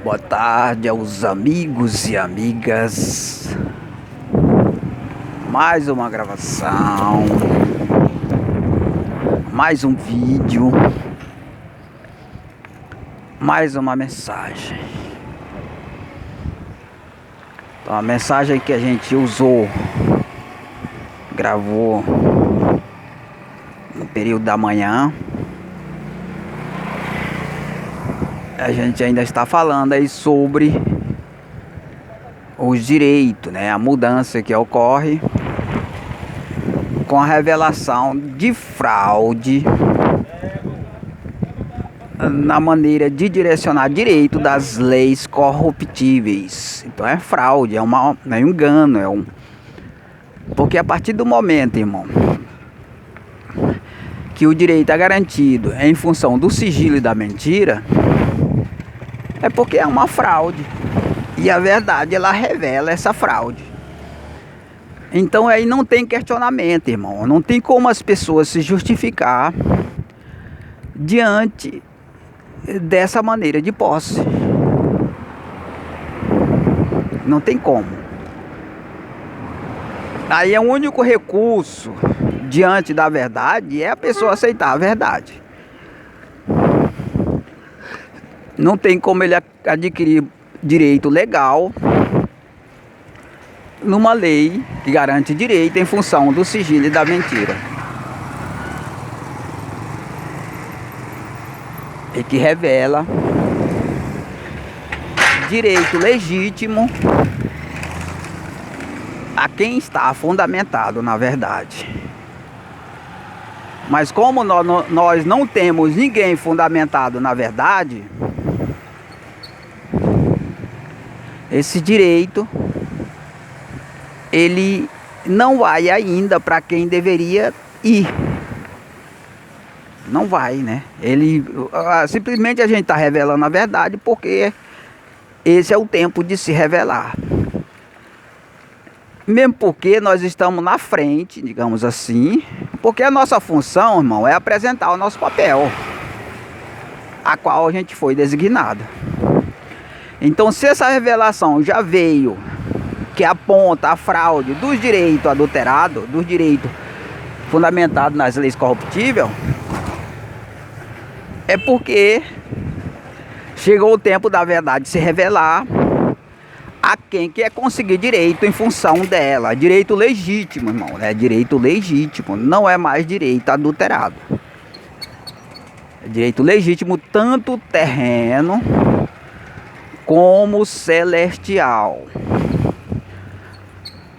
Boa tarde aos amigos e amigas. Mais uma gravação, mais um vídeo, mais uma mensagem. Então, a mensagem que a gente gravou no período da manhã. A gente ainda está falando aí sobre os direitos, né? A mudança que ocorre com a revelação de fraude na maneira de direcionar direito das leis corruptíveis. Então é fraude, é um engano, porque a partir do momento, irmão, que o direito é garantido em função do sigilo e da mentira, é porque é uma fraude. E a verdade, ela revela essa fraude. Então aí não tem questionamento, irmão. Não tem como as pessoas se justificar diante dessa maneira de posse. Não tem como. Aí é o único recurso diante da verdade é a pessoa aceitar a verdade. Não tem como ele adquirir direito legal numa lei que garante direito em função do sigilo e da mentira. E que revela direito legítimo a quem está fundamentado na verdade. Mas como nós não temos ninguém fundamentado na verdade, esse direito, ele não vai ainda para quem deveria ir. Não vai, né? Simplesmente a gente está revelando a verdade porque esse é o tempo de se revelar. Mesmo porque nós estamos na frente, digamos assim, porque a nossa função, irmão, é apresentar o nosso papel, a qual a gente foi designado. Então, se essa revelação já veio, que aponta a fraude dos direitos adulterados, dos direitos fundamentados nas leis corruptíveis, é porque chegou o tempo da verdade se revelar a quem quer conseguir direito em função dela. Direito legítimo, irmão, é direito legítimo, não é mais direito adulterado. É direito legítimo, tanto terreno como celestial.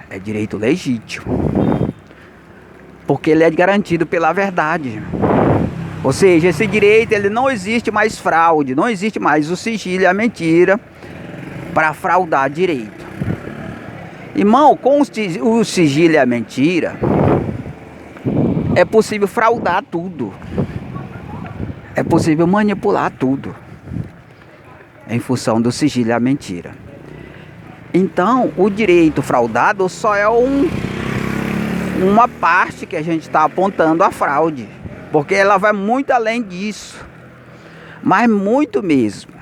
É direito legítimo, porque ele é garantido pela verdade. Ou seja, esse direito, ele não existe mais fraude, não existe mais o sigilo e a mentira para fraudar direito. Irmão, com o sigilo e a mentira é possível fraudar tudo. É possível manipular tudo em função do sigilo e a mentira. Então, o direito fraudado só é uma parte que a gente está apontando a fraude, porque ela vai muito além disso, mas muito mesmo.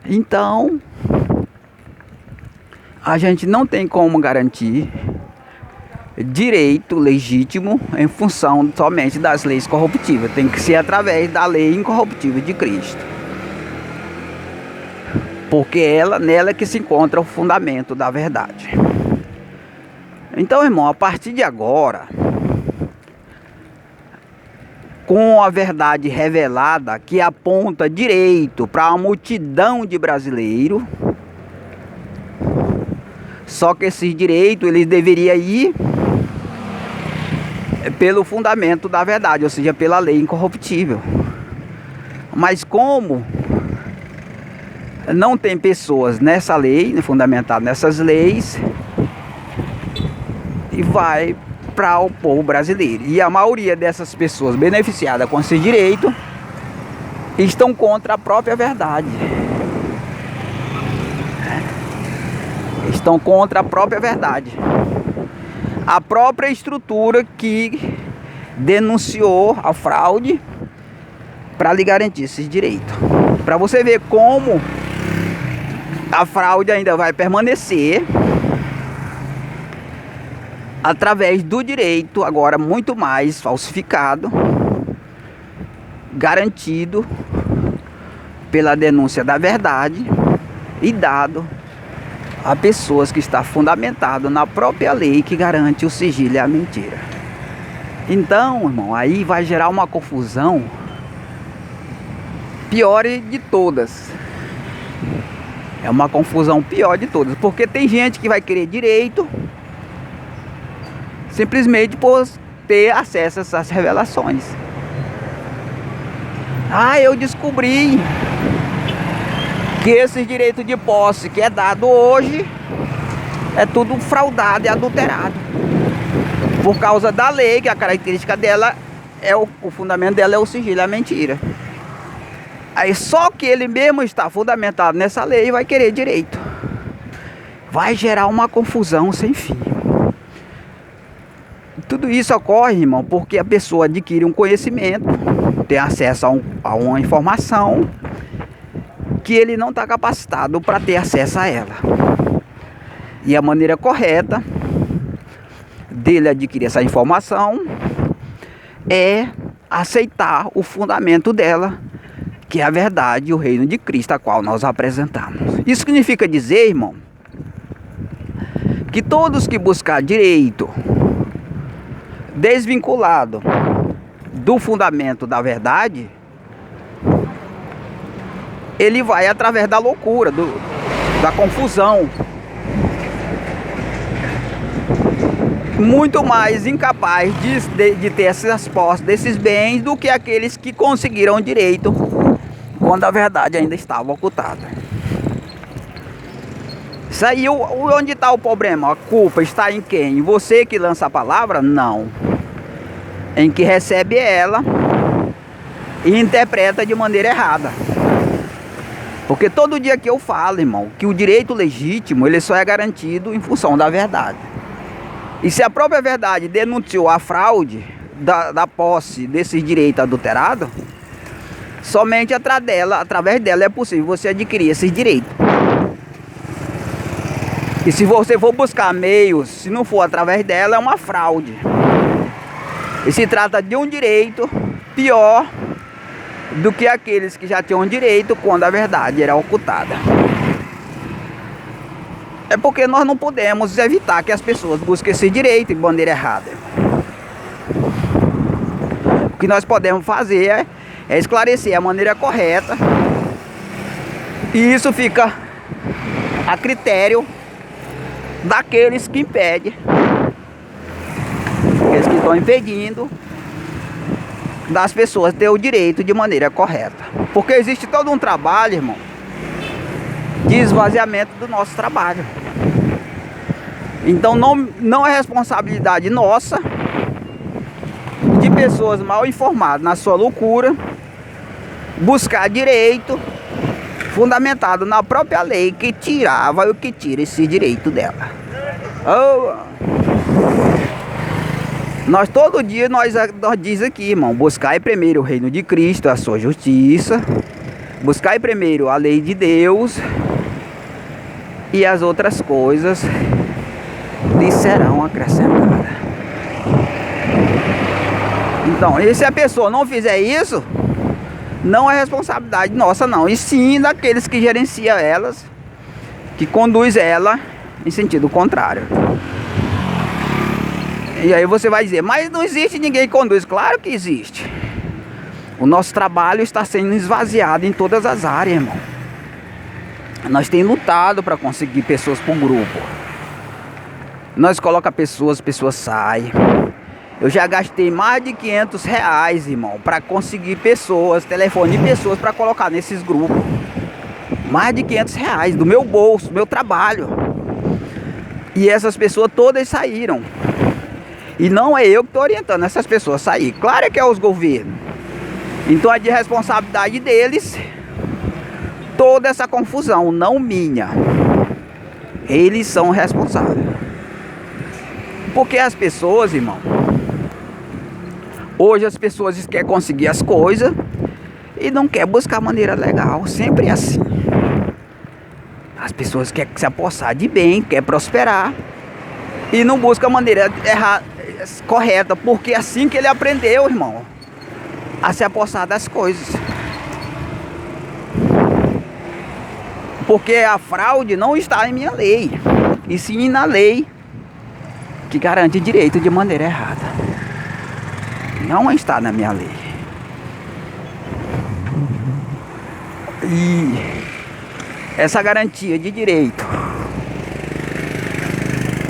Então, a gente não tem como garantir direito legítimo em função somente das leis corruptíveis. Tem que ser através da lei incorruptível de Cristo. Porque nela é que se encontra o fundamento da verdade. Então, irmão, a partir de agora, com a verdade revelada que aponta direito para uma multidão de brasileiros, só que esse direito ele deveria ir pelo fundamento da verdade, ou seja, pela lei incorruptível. Mas como não tem pessoas nessa lei, fundamentadas nessas leis, e vai para o povo brasileiro. E a maioria dessas pessoas beneficiadas com esse direito estão contra a própria verdade. Estão contra a própria verdade. A própria estrutura que denunciou a fraude para lhe garantir esses direitos. Para você ver como a fraude ainda vai permanecer através do direito, agora muito mais falsificado, garantido pela denúncia da verdade e dado a pessoas que está fundamentado na própria lei que garante o sigilo e a mentira. Então, irmão, aí vai gerar uma confusão pior de todas. É uma confusão pior de todas, porque tem gente que vai querer direito simplesmente por ter acesso a essas revelações. Ah, eu descobri que esse direito de posse que é dado hoje é tudo fraudado e adulterado por causa da lei, que a característica dela é o fundamento dela é o sigilo, a mentira. Aí só que ele mesmo está fundamentado nessa lei vai querer direito. Vai gerar uma confusão sem fim. Tudo isso ocorre, irmão, porque a pessoa adquire um conhecimento, tem acesso a uma informação que ele não está capacitado para ter acesso a ela. E a maneira correta dele adquirir essa informação é aceitar o fundamento dela, que é a verdade e o reino de Cristo, a qual nós apresentamos. Isso significa dizer, irmão, que todos que buscar direito desvinculado do fundamento da verdade, ele vai através da loucura, da confusão, muito mais incapaz de ter essas posses desses bens do que aqueles que conseguiram direito quando a verdade ainda estava ocultada. Isso aí, onde está o problema? A culpa está em quem? Em você que lança a palavra? Não. Em que recebe ela e interpreta de maneira errada. Porque todo dia que eu falo, irmão, que o direito legítimo ele só é garantido em função da verdade. E se a própria verdade denunciou a fraude da posse desses direitos adulterados, somente através dela é possível você adquirir esses direitos. E se você for buscar meios, se não for através dela, é uma fraude. E se trata de um direito pior do que aqueles que já tinham direito quando a verdade era ocultada. É porque nós não podemos evitar que as pessoas busquem esse direito de maneira errada. O que nós podemos fazer é esclarecer a maneira correta. E isso fica a critério daqueles que impedem, aqueles que estão impedindo das pessoas ter o direito de maneira correta. Porque existe todo um trabalho, irmão, de esvaziamento do nosso trabalho. Então não é responsabilidade nossa de pessoas mal informadas na sua loucura buscar direito fundamentado na própria lei que tirava o que tira esse direito dela. Nós todo dia nós diz aqui, irmão, buscai primeiro o reino de Cristo, a sua justiça, buscai primeiro a lei de Deus e as outras coisas lhe serão acrescentadas. Então, e se a pessoa não fizer isso, não é responsabilidade nossa não, e sim daqueles que gerenciam elas, que conduz ela em sentido contrário. E aí você vai dizer, mas não existe ninguém que conduz. Claro que existe. O nosso trabalho está sendo esvaziado em todas as áreas, irmão. Nós temos lutado para conseguir pessoas para o grupo. Nós colocamos pessoas, pessoas saem. Eu já gastei mais de R$500, irmão, para conseguir pessoas, telefone de pessoas para colocar nesses grupos. Mais de R$500 do meu bolso, do meu trabalho. E essas pessoas todas saíram. E não é eu que estou orientando essas pessoas a sair. Claro que é os governos. Então é de responsabilidade deles toda essa confusão, não minha. Eles são responsáveis. Porque as pessoas, irmão, hoje as pessoas querem conseguir as coisas e não quer buscar maneira legal. Sempre é assim. As pessoas querem se apossar de bem, quer prosperar e não busca a maneira correta, porque é assim que ele aprendeu, irmão, a se apossar das coisas. Porque a fraude não está em minha lei, e sim na lei que garante direito de maneira errada. Não está na minha lei. E essa garantia de direito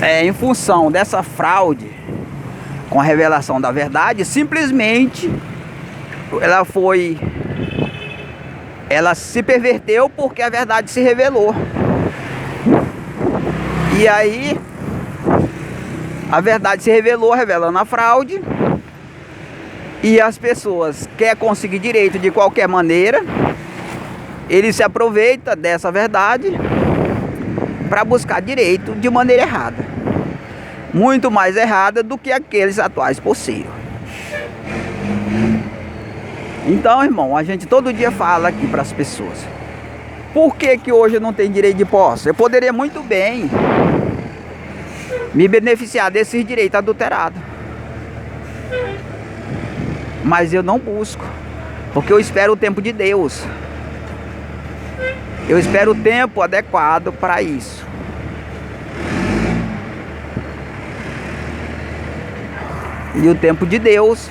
é em função dessa fraude com a revelação da verdade, simplesmente ela se perverteu porque a verdade se revelou. E aí a verdade se revelou, revelando a fraude, e as pessoas querem conseguir direito de qualquer maneira. Ele se aproveita dessa verdade para buscar direito de maneira errada, muito mais errada do que aqueles atuais possível. Então, irmão, a gente todo dia fala aqui para as pessoas: por que que hoje eu não tenho direito de posse? Eu poderia muito bem me beneficiar desses direitos adulterados, mas eu não busco, porque eu espero o tempo de Deus. Eu espero o tempo adequado para isso. E o tempo de Deus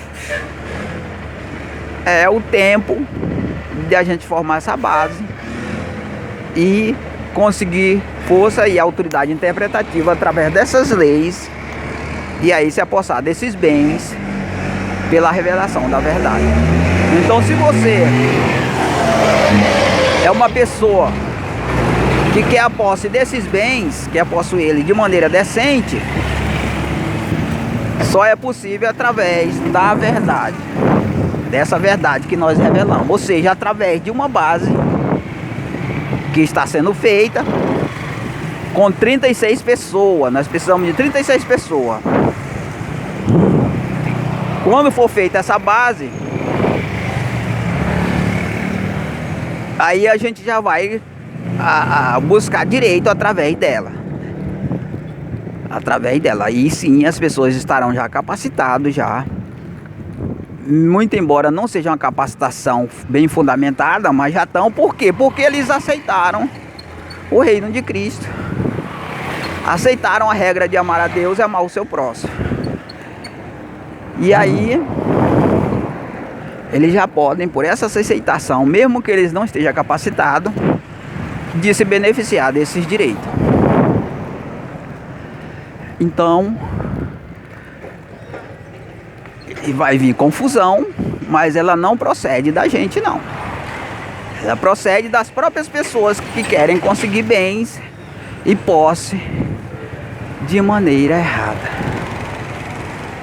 é o tempo de a gente formar essa base e conseguir força e autoridade interpretativa através dessas leis, e aí se apossar desses bens pela revelação da verdade. Então, se você é uma pessoa que quer a posse desses bens, quer possuir ele de maneira decente, só é possível através da verdade, dessa verdade que nós revelamos, ou seja, através de uma base que está sendo feita com 36 pessoas. Nós precisamos de 36 pessoas. Quando for feita essa base, aí a gente já vai buscar direito através dela. Aí sim as pessoas estarão já capacitadas já. Muito embora não seja uma capacitação bem fundamentada, mas já estão. Por quê? Porque eles aceitaram o reino de Cristo. Aceitaram a regra de amar a Deus e amar o seu próximo. E aí eles já podem, por essa aceitação, mesmo que eles não estejam capacitados, de se beneficiar desses direitos. Então, e vai vir confusão, mas ela não procede da gente, não. Ela procede das próprias pessoas que querem conseguir bens e posse de maneira errada.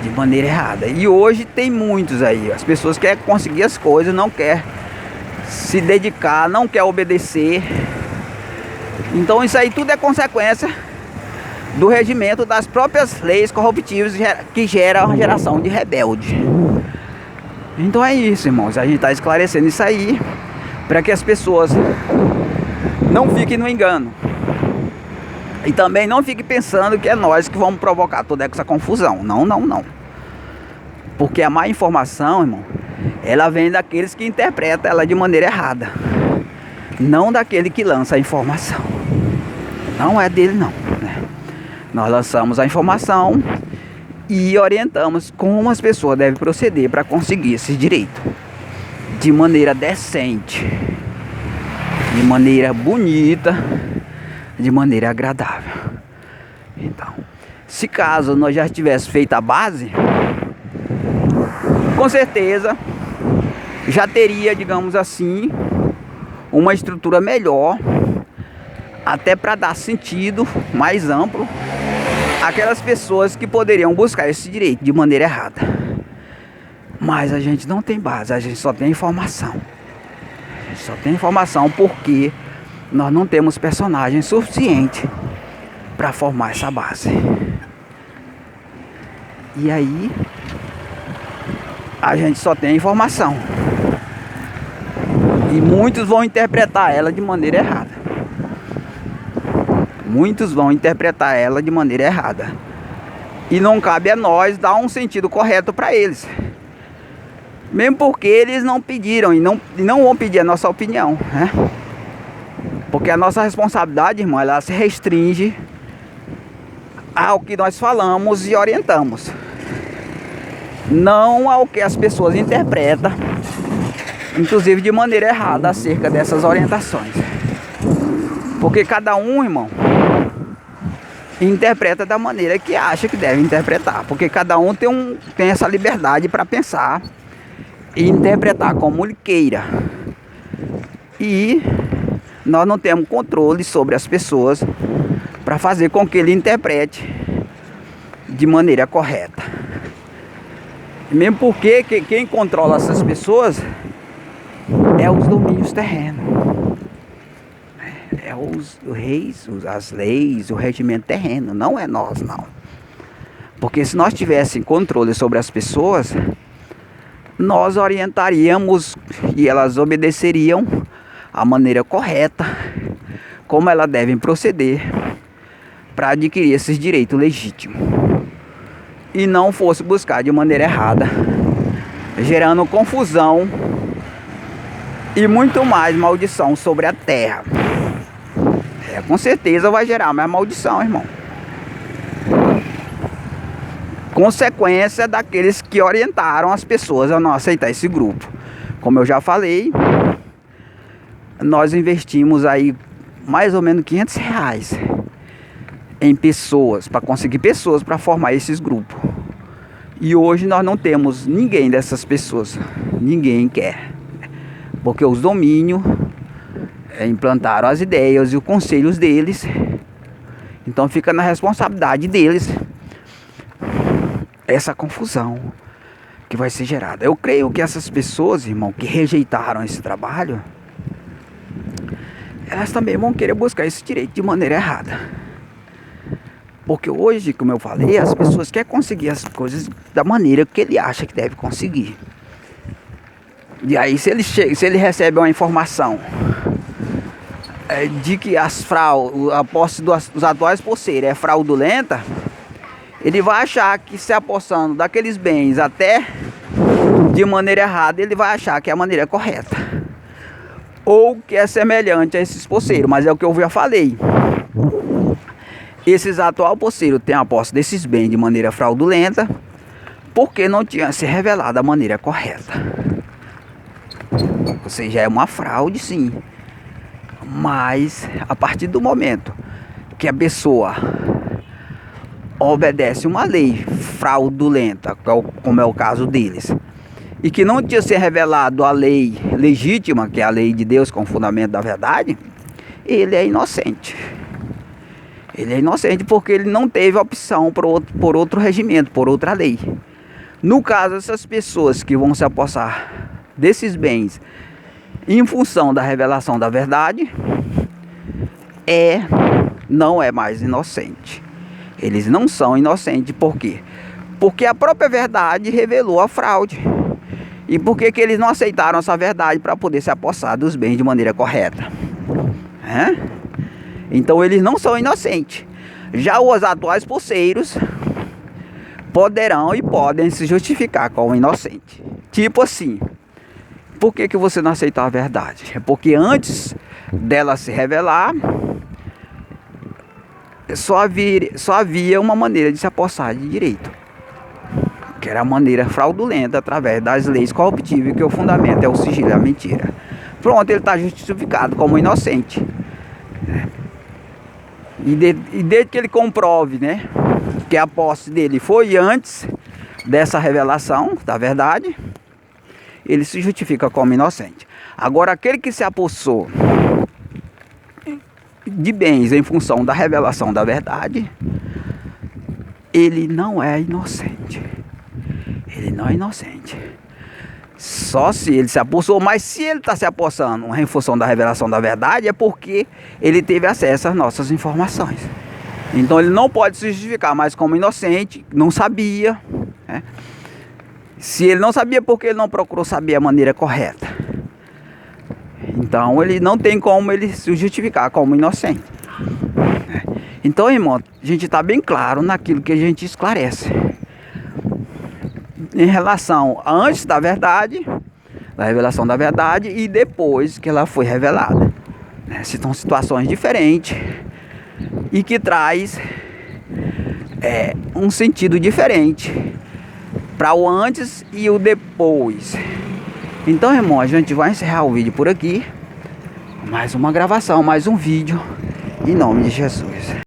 De maneira errada. E hoje tem muitos aí. As pessoas querem conseguir as coisas, não querem se dedicar, não querem obedecer. Então isso aí tudo é consequência do regimento das próprias leis corruptivas que geram uma geração de rebelde. Então é isso, irmãos. A gente está esclarecendo isso aí para que as pessoas não fiquem no engano. E também não fiquem pensando que é nós que vamos provocar toda essa confusão. Não, não, não. Porque a má informação, irmão, ela vem daqueles que interpretam ela de maneira errada. Não daquele que lança a informação. Não é dele, não, né? Nós lançamos a informação e orientamos como as pessoas devem proceder para conseguir esse direito de maneira decente, de maneira bonita, de maneira agradável. Então, se caso nós já tivéssemos feito a base, com certeza já teria, digamos assim, uma estrutura melhor, até para dar sentido mais amplo àquelas pessoas que poderiam buscar esse direito de maneira errada. Mas a gente não tem base, a gente só tem informação. A gente só tem informação porque nós não temos personagem suficiente para formar essa base. E aí a gente só tem informação. E muitos vão interpretar ela de maneira errada. Muitos vão interpretar ela de maneira errada. E não cabe a nós dar um sentido correto para eles. Mesmo porque eles não pediram e não vão pedir a nossa opinião, né? Porque a nossa responsabilidade, irmão, ela se restringe ao que nós falamos e orientamos. Não ao que as pessoas interpretam, inclusive de maneira errada, acerca dessas orientações. Porque cada um, irmão, interpreta da maneira que acha que deve interpretar. Porque cada um tem essa liberdade para pensar e interpretar como ele queira. E nós não temos controle sobre as pessoas para fazer com que ele interprete de maneira correta. Mesmo porque quem controla essas pessoas é os domínios terrenos. É os reis, as leis, o regimento terreno. Não é nós, não. Porque se nós tivéssemos controle sobre as pessoas, nós orientaríamos e elas obedeceriam a maneira correta, como elas devem proceder para adquirir esses direitos legítimos. E não fosse buscar de maneira errada, gerando confusão e muito mais maldição sobre a terra. Com certeza vai gerar mais maldição, irmão. Consequência daqueles que orientaram as pessoas a não aceitar esse grupo. Como eu já falei, nós investimos aí mais ou menos R$500 em pessoas, para conseguir pessoas para formar esses grupos. E hoje nós não temos ninguém dessas pessoas. Ninguém quer. Porque os domínios implantaram as ideias e os conselhos deles. Então fica na responsabilidade deles essa confusão que vai ser gerada. Eu creio que essas pessoas, irmão, que rejeitaram esse trabalho, elas também vão querer buscar esse direito de maneira errada. Porque hoje, como eu falei, as pessoas querem conseguir as coisas da maneira que ele acha que deve conseguir. E aí se ele recebe uma informação de que a posse dos atuais poceiros é fraudulenta, ele vai achar que se apossando daqueles bens até de maneira errada, ele vai achar que é a maneira correta. Ou que é semelhante a esses poceiros, mas é o que eu já falei. Esses atuais poceiros têm a posse desses bens de maneira fraudulenta, porque não tinha se revelado a maneira correta. Ou seja, é uma fraude, sim. Mas a partir do momento que a pessoa obedece uma lei fraudulenta, como é o caso deles, e que não tinha se revelado a lei legítima, que é a lei de Deus com fundamento da verdade, ele é inocente. Ele é inocente porque ele não teve opção por outro regimento, por outra lei. No caso, essas pessoas que vão se apossar desses bens em função da revelação da verdade, não é mais inocente. Eles não são inocentes, por quê? Porque a própria verdade revelou a fraude. E por que eles não aceitaram essa verdade para poder se apossar dos bens de maneira correta? Então eles não são inocentes. Já os atuais poceiros poderão e podem se justificar como inocente. Tipo assim, por que você não aceitou a verdade? É porque antes dela se revelar, só havia uma maneira de se apossar de direito, que era a maneira fraudulenta, através das leis corruptíveis, que o fundamento é o sigilo e a mentira. Pronto, ele está justificado como inocente. E desde que ele comprove, né, que a posse dele foi antes dessa revelação da verdade, ele se justifica como inocente. Agora, aquele que se apossou de bens em função da revelação da verdade, ele não é inocente. Ele não é inocente. Só se ele se apossou, mas se ele está se apossando em função da revelação da verdade, é porque ele teve acesso às nossas informações. Então ele não pode se justificar mais como inocente, não sabia, né? Se ele não sabia, porque ele não procurou saber a maneira correta. Então ele não tem como ele se justificar como inocente. Então, irmão, a gente está bem claro naquilo que a gente esclarece em relação a antes da verdade, da revelação da verdade, e depois que ela foi revelada. São situações diferentes e que traz um sentido diferente para o antes e o depois. Então, irmão, a gente vai encerrar o vídeo por aqui. Mais uma gravação, mais um vídeo. Em nome de Jesus.